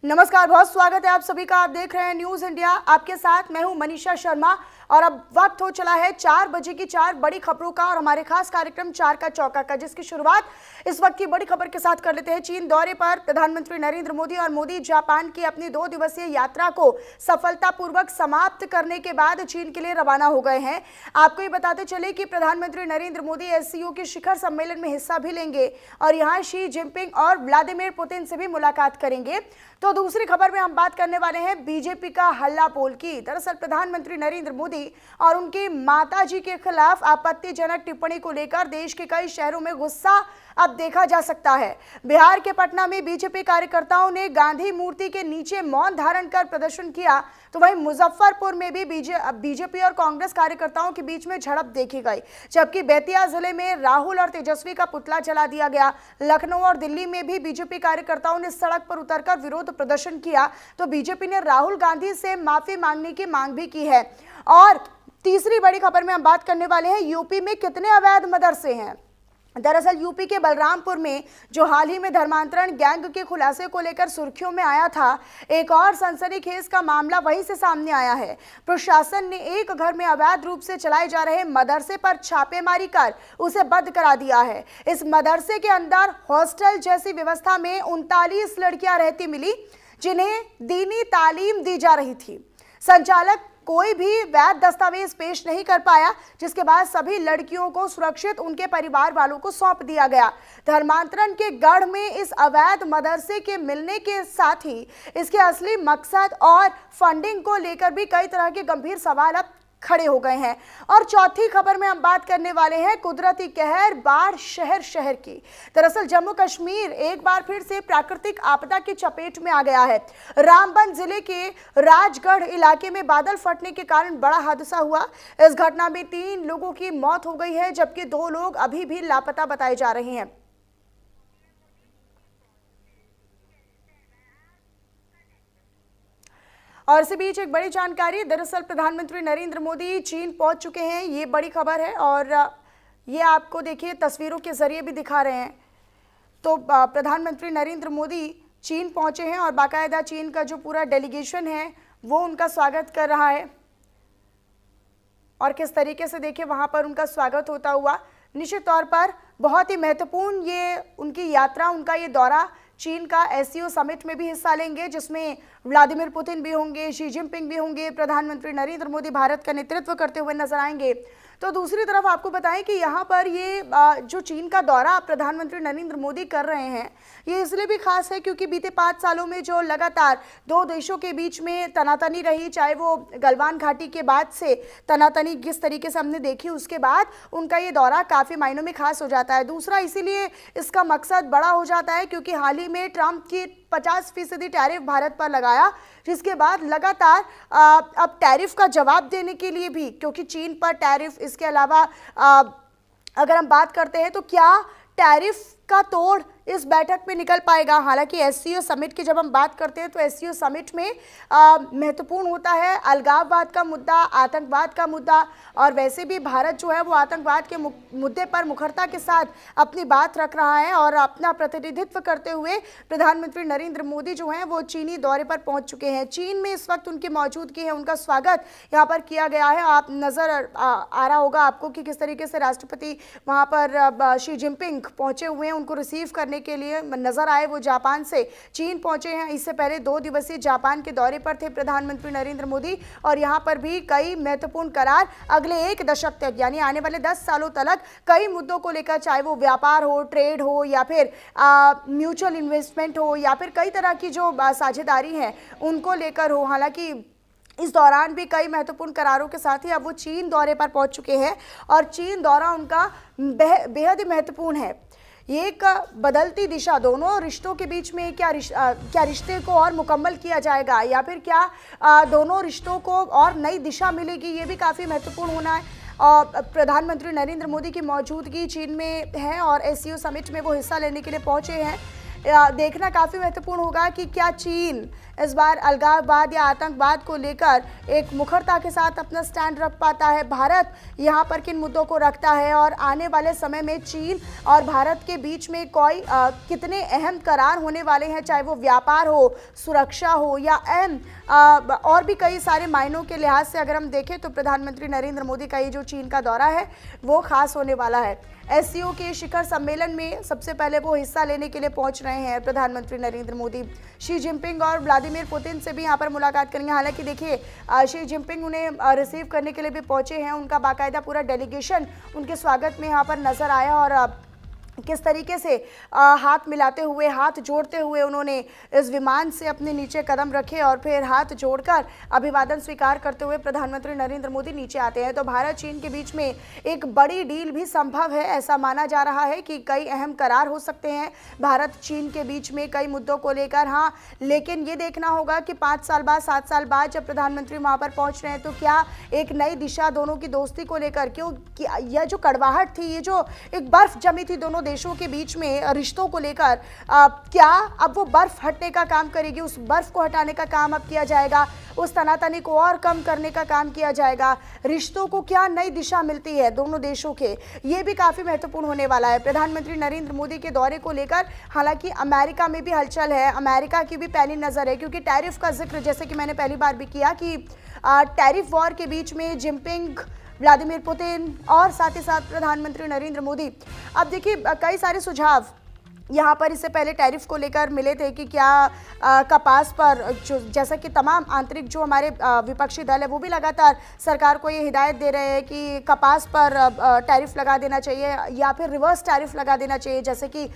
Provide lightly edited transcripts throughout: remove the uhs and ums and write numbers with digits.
नमस्कार, बहुत स्वागत है आप सभी का। आप देख रहे हैं न्यूज़ इंडिया। आपके साथ मैं हूं मनीषा शर्मा और अब वक्त हो चला है 4 बजे की 4 बड़ी खबरों का और हमारे खास कार्यक्रम 4 का चौका का, जिसकी शुरुआत इस वक्त की बड़ी खबर के साथ कर लेते हैं। चीन दौरे पर प्रधानमंत्री नरेंद्र मोदी और मोदी जापान की अपनी 2 दिवसीय यात्रा को सफलतापूर्वक समाप्त करने के बाद चीन के लिए रवाना हो गए हैं। आपको ये बताते चले कि प्रधानमंत्री नरेंद्र मोदी एससीओ के शिखर सम्मेलन में हिस्सा भी लेंगे और यहाँ शी जिनपिंग और व्लादिमीर पुतिन से भी मुलाकात करेंगे। तो दूसरी खबर में हम बात करने वाले हैं बीजेपी का हल्ला बोल की। दरअसल प्रधानमंत्री नरेंद्र मोदी और उनकी माताजी के खिलाफ आपत्तिजनक टिप्पणी को लेकर देश के कई शहरों में गुस्सा अब देखा जा सकता है। बिहार के पटना में बीजेपी कार्यकर्ताओं ने गांधी मूर्ति के नीचे मौन धारण कर प्रदर्शन किया, तो वहीं मुजफ्फरपुर में भी बीजेपी और कांग्रेस कार्यकर्ताओं के बीच में झड़प देखी गई, जबकि बेतिया जिले में राहुल और तेजस्वी का पुतला जला दिया गया। लखनऊ और दिल्ली में भी बीजेपी कार्यकर्ताओं ने सड़क पर उतरकर विरोध प्रदर्शन किया, तो बीजेपी ने राहुल गांधी से माफी मांगने की मांग भी की है। और तीसरी बड़ी खबर में हम बात करने वाले हैं यूपी में कितने अवैध मदरसे हैं। दरअसल यूपी के बलरामपुर में जो हाल ही में धर्मांतरण गैंग के खुलासे को लेकर सुर्खियों में आया था, एक और सनसनीखेज का मामला वहीं से सामने आया है। प्रशासन ने एक घर में अवैध रूप से चलाए जा रहे मदरसे पर छापेमारी कर उसे बंद करा दिया है। इस मदरसे के अंदर हॉस्टल जैसी व्यवस्था में 39 लड़कियां रहती मिली, जिन्हें दीनी तालीम दी जा रही थी। संचालक कोई भी वैध दस्तावेज पेश नहीं कर पाया, जिसके बाद सभी लड़कियों को सुरक्षित उनके परिवार वालों को सौंप दिया गया। धर्मांतरण के गढ़ में इस अवैध मदरसे के मिलने के साथ ही इसके असली मकसद और फंडिंग को लेकर भी कई तरह के गंभीर सवाल अब खड़े हो गए हैं। और चौथी खबर में हम बात करने वाले हैं कुदरती कहर बाढ़ शहर की। दरअसल जम्मू कश्मीर एक बार फिर से प्राकृतिक आपदा की चपेट में आ गया है। रामबन जिले के राजगढ़ इलाके में बादल फटने के कारण बड़ा हादसा हुआ। इस घटना में 3 लोगों की मौत हो गई है, जबकि 2 लोग अभी भी लापता बताए जा रहे हैं। और इसी बीच एक बड़ी जानकारी, दरअसल प्रधानमंत्री नरेंद्र मोदी चीन पहुंच चुके हैं, ये बड़ी खबर है और ये आपको देखिए तस्वीरों के जरिए भी दिखा रहे हैं। तो प्रधानमंत्री नरेंद्र मोदी चीन पहुंचे हैं और बाकायदा चीन का जो पूरा डेलीगेशन है वो उनका स्वागत कर रहा है और किस तरीके से देखिए वहां पर उनका स्वागत होता हुआ। निश्चित तौर पर बहुत ही महत्वपूर्ण ये उनकी यात्रा, उनका ये दौरा चीन का एससीओ समिट में भी हिस्सा लेंगे, जिसमें व्लादिमीर पुतिन भी होंगे, शी जिनपिंग भी होंगे। प्रधानमंत्री नरेंद्र मोदी भारत का नेतृत्व करते हुए नजर आएंगे। तो दूसरी तरफ आपको बताएं कि यहाँ पर ये जो चीन का दौरा प्रधानमंत्री नरेंद्र मोदी कर रहे हैं, ये इसलिए भी खास है क्योंकि बीते 5 सालों में जो लगातार 2 देशों के बीच में तनातनी रही, चाहे वो गलवान घाटी के बाद से तनातनी जिस तरीके से हमने देखी, उसके बाद उनका ये दौरा काफ़ी मायनों में खास हो जाता है। दूसरा इसीलिए इसका मकसद बड़ा हो जाता है क्योंकि हाल ही में ट्रंप की 50% टैरिफ भारत पर लगाया, जिसके बाद लगातार अब टैरिफ का जवाब देने के लिए भी, क्योंकि चीन पर टैरिफ, इसके अलावा अगर हम बात करते हैं तो क्या टैरिफ का तोड़ इस बैठक में निकल पाएगा। हालांकि एससीओ समिट की जब हम बात करते हैं तो एससीओ समिट में महत्वपूर्ण होता है अलगाववाद का मुद्दा, आतंकवाद का मुद्दा, और वैसे भी भारत जो है वो आतंकवाद के मुद्दे पर मुखरता के साथ अपनी बात रख रहा है और अपना प्रतिनिधित्व करते हुए प्रधानमंत्री नरेंद्र मोदी जो हैं वो चीनी दौरे पर पहुंच चुके हैं। चीन में इस वक्त उनकी मौजूदगी है, उनका स्वागत यहाँ पर किया गया है। आप नज़र आ रहा होगा आपको कि किस तरीके से राष्ट्रपति वहाँ पर शी जिनपिंग पहुँचे हुए हैं, उनको रिसीव करने के लिए नजर आए। वो जापान से चीन पहुंचे हैं। इससे पहले 2 दिवसीय जापान के दौरे पर थे प्रधानमंत्री नरेंद्र मोदी और यहां पर भी कई महत्वपूर्ण करार अगले 1 दशक तक, यानी आने वाले 10 सालों तक कई मुद्दों को लेकर, चाहे वो व्यापार हो, ट्रेड हो या फिर म्यूचुअल इन्वेस्टमेंट हो या फिर कई तरह की जो साझेदारी है उनको लेकर हो। हालांकि इस दौरान भी कई महत्वपूर्ण करारों के साथ ही अब वो चीन दौरे पर पहुंच चुके हैं और चीन दौरा उनका बेहद ही महत्वपूर्ण है। ये एक बदलती दिशा, दोनों रिश्तों के बीच में क्या रिश्ते को और मुकम्मल किया जाएगा या फिर क्या दोनों रिश्तों को और नई दिशा मिलेगी, ये भी काफ़ी महत्वपूर्ण होना है। और प्रधानमंत्री नरेंद्र मोदी की मौजूदगी चीन में है और एससीओ समिट में वो हिस्सा लेने के लिए पहुंचे हैं। देखना काफ़ी महत्वपूर्ण होगा कि क्या चीन इस बार अलगाववाद या आतंकवाद को लेकर एक मुखरता के साथ अपना स्टैंड रख पाता है। भारत यहाँ पर किन मुद्दों को रखता है और आने वाले समय में चीन और भारत के बीच में कोई कितने अहम करार होने वाले हैं, चाहे वो व्यापार हो, सुरक्षा हो या अहम और भी कई सारे मायनों के लिहाज से अगर हम देखें तो प्रधानमंत्री नरेंद्र मोदी का ये जो चीन का दौरा है वो खास होने वाला है। एससीओ के शिखर सम्मेलन में सबसे पहले वो हिस्सा लेने के लिए पहुंच रहे हैं प्रधानमंत्री नरेंद्र मोदी। शी जिनपिंग और व्लादिमीर पुतिन से भी यहां पर मुलाकात करेंगे। हालांकि देखिए शी जिनपिंग उन्हें रिसीव करने के लिए भी पहुंचे हैं, उनका बाकायदा पूरा डेलीगेशन उनके स्वागत में यहां पर नजर आया और किस तरीके से हाथ मिलाते हुए, हाथ जोड़ते हुए उन्होंने इस विमान से अपने नीचे कदम रखे और फिर हाथ जोड़कर अभिवादन स्वीकार करते हुए प्रधानमंत्री नरेंद्र मोदी नीचे आते हैं। तो भारत चीन के बीच में एक बड़ी डील भी संभव है। ऐसा माना जा रहा है कि कई अहम करार हो सकते हैं भारत चीन के बीच में कई मुद्दों को लेकर। हाँ, लेकिन ये देखना होगा कि 5 साल बाद, 7 साल बाद जब प्रधानमंत्री वहाँ पर पहुँच रहे हैं तो क्या एक नई दिशा दोनों की दोस्ती को लेकर, क्यों यह जो कड़वाहट थी, ये जो एक बर्फ जमी थी दोनों देशों के बीच में रिश्तों को लेकर, क्या अब वो बर्फ हटने का काम करेगी? उस बर्फ को हटाने का काम अब किया जाएगा, उस तनातनी को और कम करने का काम किया जाएगा। रिश्तों को क्या नई दिशा मिलती है दोनों देशों के, ये भी काफी महत्वपूर्ण होने वाला है। प्रधानमंत्री नरेंद्र मोदी के दौरे को लेकर हालांकि अमेरिका में भी हलचल है, अमेरिका की भी पहली नजर है, क्योंकि टैरिफ का जिक्र जैसे कि मैंने पहली बार भी किया कि टैरिफ वॉर के बीच में जिनपिंग, व्लादिमीर पुतिन और साथ ही साथ प्रधानमंत्री नरेंद्र मोदी। अब देखिए कई सारे सुझाव यहाँ पर इससे पहले टैरिफ को लेकर मिले थे कि क्या कपास पर, जो जैसा कि तमाम आंतरिक जो हमारे विपक्षी दल है वो भी लगातार सरकार को ये हिदायत दे रहे हैं कि कपास पर टैरिफ लगा देना चाहिए या फिर रिवर्स टैरिफ लगा देना चाहिए, जैसे कि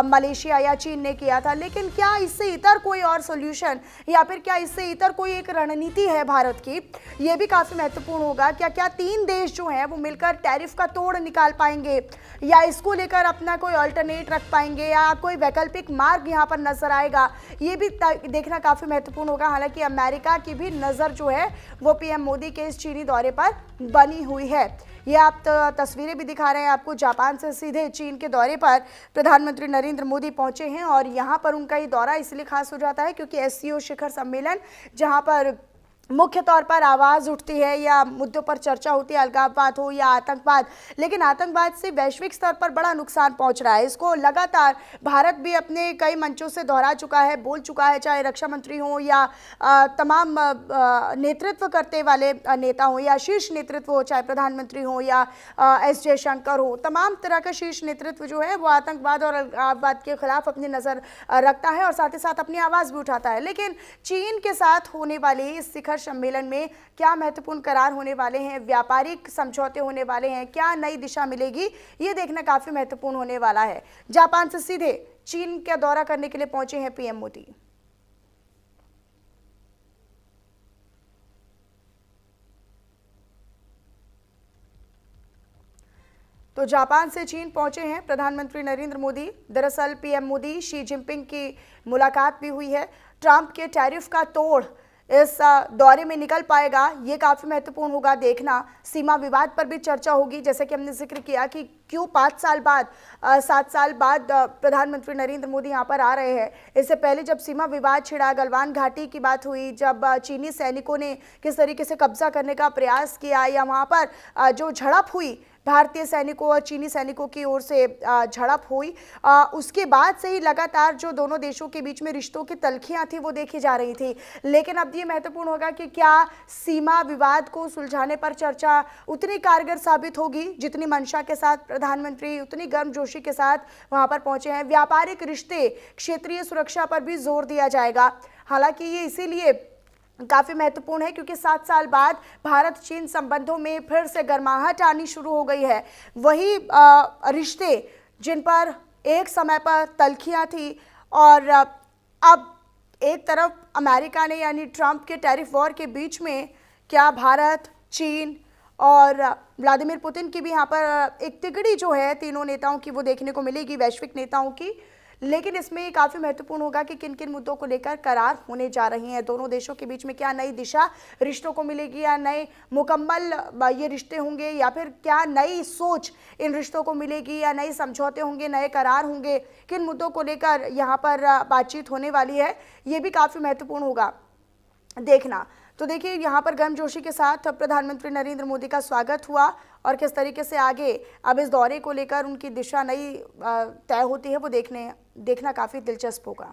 मलेशिया या चीन ने किया था। लेकिन क्या इससे इतर कोई और सोल्यूशन या फिर क्या इससे इतर कोई एक रणनीति है भारत की, ये भी काफ़ी महत्वपूर्ण होगा। क्या 3 देश जो हैं वो मिलकर टैरिफ का तोड़ निकाल पाएंगे या इसको लेकर अपना कोई अल्टरनेट रख पाएंगे या कोई वैकल्पिक मार्ग यहाँ पर नजर आएगा, ये भी देखना काफ़ी महत्वपूर्ण होगा। हालांकि अमेरिका की भी नज़र जो है वो पीएम मोदी के इस चीनी दौरे पर बनी हुई है। ये आप तस्वीरें भी दिखा रहे हैं आपको, जापान से सीधे चीन के दौरे पर प्रधानमंत्री नरेंद्र मोदी पहुंचे हैं और यहाँ पर उनका ये दौरा इसलिए खास हो जाता है क्योंकि एससीओ शिखर सम्मेलन जहाँ पर मुख्य तौर पर आवाज़ उठती है या मुद्दों पर चर्चा होती है, अलगाववाद हो या आतंकवाद, लेकिन आतंकवाद से वैश्विक स्तर पर बड़ा नुकसान पहुंच रहा है। इसको लगातार भारत भी अपने कई मंचों से दोहरा चुका है, बोल चुका है, चाहे रक्षा मंत्री हो या तमाम नेतृत्व करते वाले नेता हो या शीर्ष नेतृत्व हो, चाहे प्रधानमंत्री हो या एस जयशंकर हो, तमाम तरह का शीर्ष नेतृत्व जो है वो आतंकवाद और अलगाववाद के खिलाफ अपनी नज़र रखता है और साथ ही साथ अपनी आवाज़ भी उठाता है। लेकिन चीन के साथ होने वाली इस शिखर सम्मेलन में क्या महत्वपूर्ण करार होने वाले हैं, व्यापारिक समझौते होने वाले हैं, क्या नई दिशा मिलेगी, ये देखना काफी महत्वपूर्ण होने वाला है। जापान से सीधे चीन का दौरा करने के लिए पहुंचे हैं पीएम मोदी। तो जापान से चीन पहुंचे हैं प्रधानमंत्री नरेंद्र मोदी। दरअसल पीएम मोदी शी जिनपिंग की मुलाकात भी हुई है। ट्रंप के टैरिफ का तोड़ इस दौरे में निकल पाएगा, ये काफ़ी महत्वपूर्ण होगा देखना। सीमा विवाद पर भी चर्चा होगी, जैसे कि हमने जिक्र किया कि क्यों 5 साल बाद 7 साल बाद प्रधानमंत्री नरेंद्र मोदी यहाँ पर आ रहे हैं। इससे पहले जब सीमा विवाद छिड़ा, गलवान घाटी की बात हुई, जब चीनी सैनिकों ने किस तरीके से कब्जा करने का प्रयास किया या वहाँ पर जो झड़प हुई भारतीय सैनिकों और चीनी सैनिकों की ओर से झड़प हुई, उसके बाद से ही लगातार जो दोनों देशों के बीच में रिश्तों की तल्खियां थी वो देखी जा रही थी। लेकिन अब ये महत्वपूर्ण होगा कि क्या सीमा विवाद को सुलझाने पर चर्चा उतनी कारगर साबित होगी जितनी मंशा के साथ प्रधानमंत्री उतनी गर्मजोशी के साथ वहां पर पहुंचे हैं। व्यापारिक रिश्ते, क्षेत्रीय सुरक्षा पर भी जोर दिया जाएगा। हालांकि ये इसीलिए काफ़ी महत्वपूर्ण है क्योंकि 7 साल बाद भारत चीन संबंधों में फिर से गर्माहट आनी शुरू हो गई है। वही रिश्ते जिन पर एक समय पर तल्खियां थी और अब एक तरफ अमेरिका ने यानी ट्रंप के टैरिफ वॉर के बीच में क्या भारत, चीन और व्लादिमीर पुतिन की भी यहाँ पर एक तिगड़ी जो है तीनों नेताओं की वो देखने को मिलेगी, वैश्विक नेताओं की। लेकिन इसमें ये काफ़ी महत्वपूर्ण होगा कि किन किन मुद्दों को लेकर करार होने जा रहे हैं। दोनों देशों के बीच में क्या नई दिशा रिश्तों को मिलेगी, या नए मुकम्मल ये रिश्ते होंगे, या फिर क्या नई सोच इन रिश्तों को मिलेगी, या नए समझौते होंगे, नए करार होंगे, किन मुद्दों को लेकर यहाँ पर बातचीत होने वाली है, ये भी काफ़ी महत्वपूर्ण होगा देखना। तो देखिए यहाँ पर गर्मजोशी के साथ प्रधानमंत्री नरेंद्र मोदी का स्वागत हुआ, और किस तरीके से आगे अब इस दौरे को लेकर उनकी दिशा नई तय होती है वो देखना काफ़ी दिलचस्प होगा।